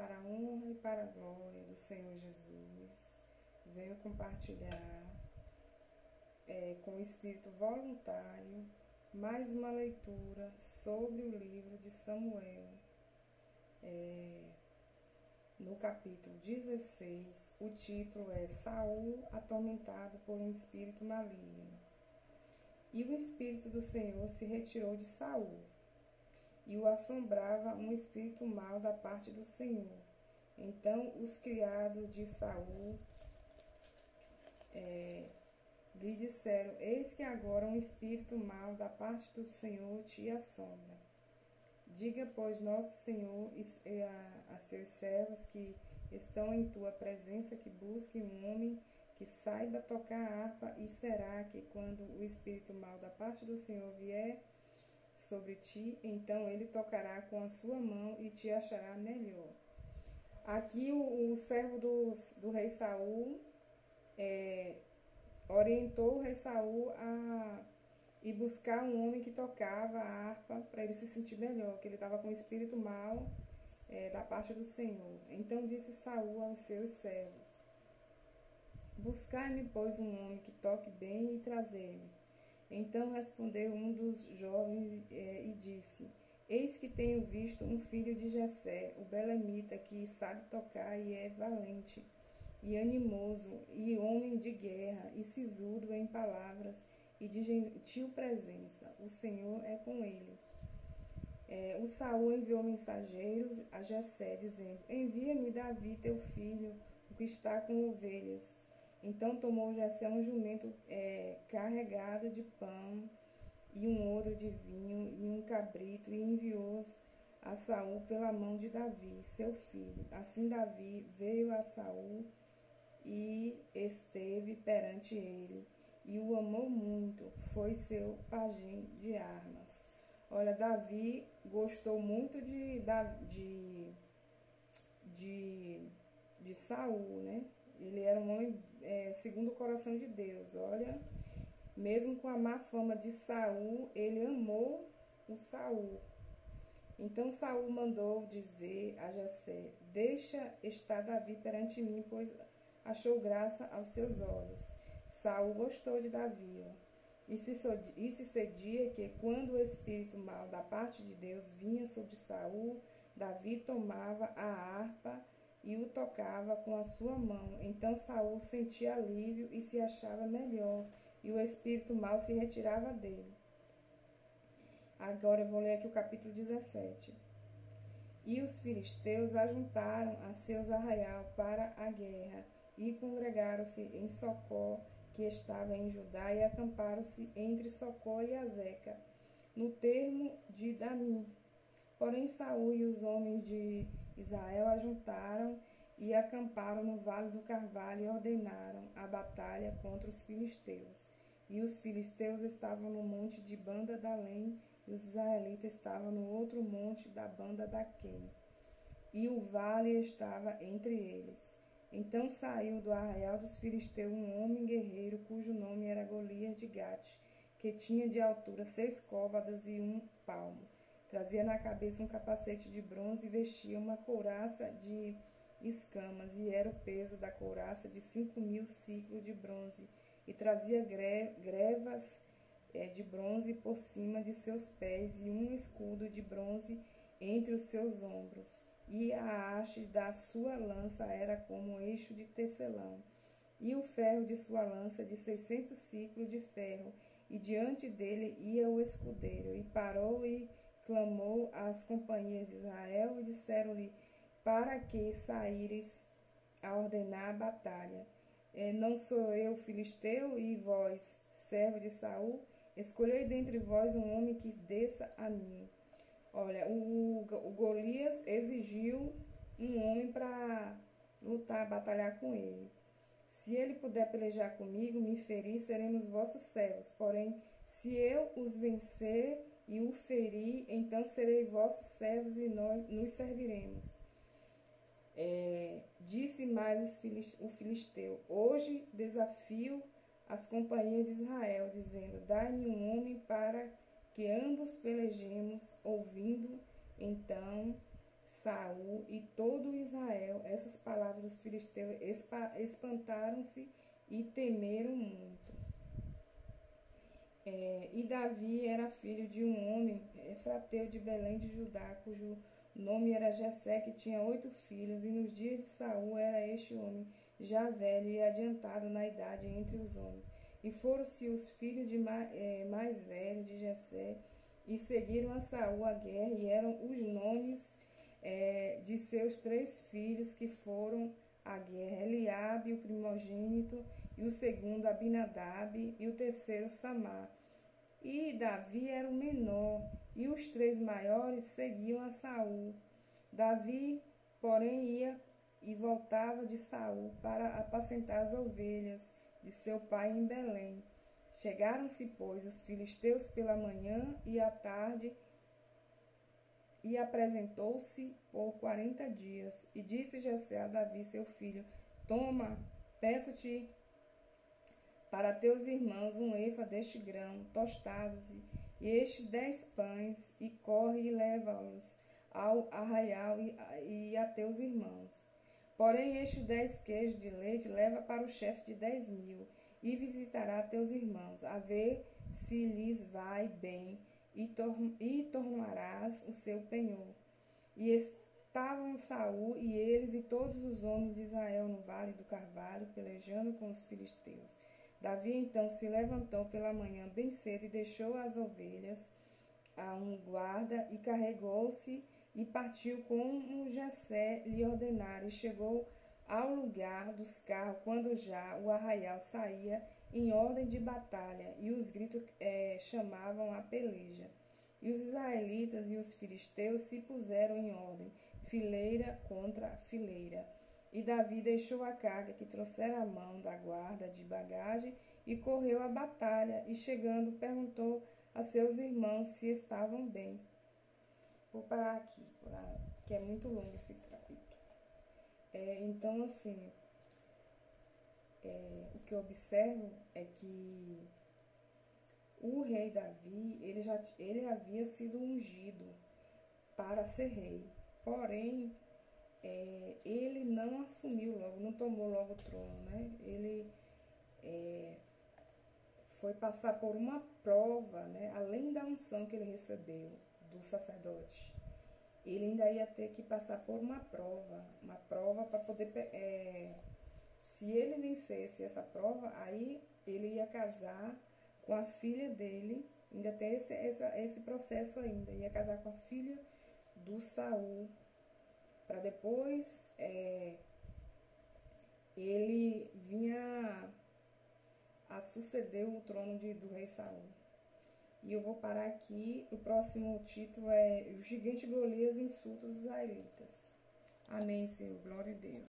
para a honra e para a glória do Senhor Jesus. Venho compartilhar com o espírito voluntário mais uma leitura sobre o livro de Samuel. No capítulo 16, o título é Saul atormentado por um espírito maligno. E o espírito do Senhor se retirou de Saul, e o assombrava um espírito mau da parte do Senhor. Então os criados de Saul lhe disseram: Eis que agora um espírito mau da parte do Senhor te assombra. Diga, pois, nosso Senhor a seus servos que estão em tua presença, que busquem um homem que saiba tocar a harpa, e será que quando o espírito mau da parte do Senhor vier sobre ti, então ele tocará com a sua mão e te achará melhor. Aqui o servo do rei Saul orientou o rei Saul a ir buscar um homem que tocava a harpa para ele se sentir melhor, que ele estava com o espírito mau da parte do Senhor. Então disse Saul aos seus servos: Buscai-me, pois, um homem que toque bem e trazei-me. Então respondeu um dos jovens e disse: Eis que tenho visto um filho de Jessé, o belemita, que sabe tocar e é valente e animoso, e homem de guerra, e sisudo em palavras, e de gentil presença. O Senhor é com ele. O Saul enviou mensageiros a Jessé, dizendo: Envia-me Davi, teu filho, o que está com ovelhas. Então tomou Jessé um jumento carregado de pão, e um odre de vinho, e um cabrito, e enviou-os a Saul pela mão de Davi, seu filho. Assim Davi veio a Saul e esteve perante ele, e o amou muito, foi seu pajem de armas. Olha, Davi gostou muito de Saul, né? Ele era um homem segundo o coração de Deus. Olha, mesmo com a má fama de Saul, ele amou o Saul. Então Saul mandou dizer a Jessé: Deixa estar Davi perante mim, pois achou graça aos seus olhos. Saul gostou de Davi. E se cedia que, quando o espírito mau da parte de Deus vinha sobre Saul, Davi tomava a harpa e o tocava com a sua mão. Então Saul sentia alívio e se achava melhor, e o espírito mau se retirava dele. Agora eu vou ler aqui o capítulo 17. E os filisteus ajuntaram a seus arraial para a guerra, e congregaram-se em Socó, que estava em Judá, e acamparam-se entre Socó e Azeca, no termo de Damim. Porém Saul e os homens de Israel ajuntaram e acamparam no vale do Carvalho, e ordenaram a batalha contra os filisteus. E os filisteus estavam no monte de Banda Dalém, e os israelitas estavam no outro monte da Banda Daquém, e o vale estava entre eles. Então saiu do arraial dos filisteus um homem guerreiro, cujo nome era Golias de Gate, que tinha de altura 6 côvados e 1 palmo. Trazia na cabeça um capacete de bronze e vestia uma couraça de escamas, e era o peso da couraça de 5.000 siclos de bronze, e trazia grevas de bronze por cima de seus pés, e um escudo de bronze entre os seus ombros. E a haste da sua lança era como eixo de tecelão, e o ferro de sua lança de 600 siclos de ferro, e diante dele ia o escudeiro. E parou e clamou às companhias de Israel, e disseram-lhe: Para que saíres a ordenar a batalha? Não sou eu filisteu, e vós, servo de Saul? Escolhei dentre vós um homem que desça a mim. Olha, o Golias exigiu um homem para lutar, batalhar com ele. Se ele puder pelejar comigo, me ferir, seremos vossos servos. Porém, se eu os vencer e o ferir, então serei vossos servos, e nós nos serviremos. Disse mais o filisteu: Hoje desafio as companhias de Israel, dizendo: Dai-me um homem para que ambos pelejemos. Ouvindo então Saul e todo Israel, essas palavras dos filisteus espantaram-se e temeram muito. E Davi era filho de um homem efrateu de Belém de Judá, cujo nome era Jessé, que tinha 8 filhos, e nos dias de Saul era este homem já velho e adiantado na idade entre os homens. E foram-se os filhos mais velhos de Jessé, e seguiram a Saul a guerra, e eram os nomes de seus 3 filhos que foram à guerra: Eliabe, o primogênito, e o segundo Abinadab, e o terceiro Samar. E Davi era o menor, e os 3 maiores seguiam a Saul. Davi, porém, ia e voltava de Saul para apacentar as ovelhas de seu pai em Belém. Chegaram-se, pois, os filisteus pela manhã e à tarde, e apresentou-se por 40 dias. E disse Jessé a Davi, seu filho: Toma, peço-te para teus irmãos um efa deste grão, tostados, e estes 10 pães, e corre e leva-os ao arraial e a teus irmãos. Porém, estes 10 queijos de leite leva para o chefe de 10.000, e visitará teus irmãos, a ver se lhes vai bem, e tornarás o seu penhor. E estavam Saul e eles e todos os homens de Israel no vale do Carvalho, pelejando com os filisteus. Davi então se levantou pela manhã bem cedo e deixou as ovelhas a um guarda, e carregou-se e partiu como Jessé lhe ordenara, e chegou ao lugar dos carros quando já o arraial saía em ordem de batalha, e os gritos chamavam a peleja. E os israelitas e os filisteus se puseram em ordem, fileira contra fileira. E Davi deixou a carga que trouxera a mão da guarda de bagagem e correu à batalha, e chegando perguntou a seus irmãos se estavam bem. Vou parar aqui, que é muito longo esse capítulo. Então, assim, o que eu observo é que o rei Davi, ele havia sido ungido para ser rei. Porém, ele não assumiu logo, não tomou logo o trono, né? Ele foi passar por uma prova, né? Além da unção que ele recebeu do sacerdote. Ele ainda ia ter que passar por uma prova para poder, se ele vencesse essa prova, aí ele ia casar com a filha dele, ainda tem esse processo ainda, ia casar com a filha do Saul, para depois ele vinha a suceder o trono do rei Saul. E eu vou parar aqui. O próximo título é O Gigante Golias insulta os israelitas. Amém, Senhor. Glória a Deus.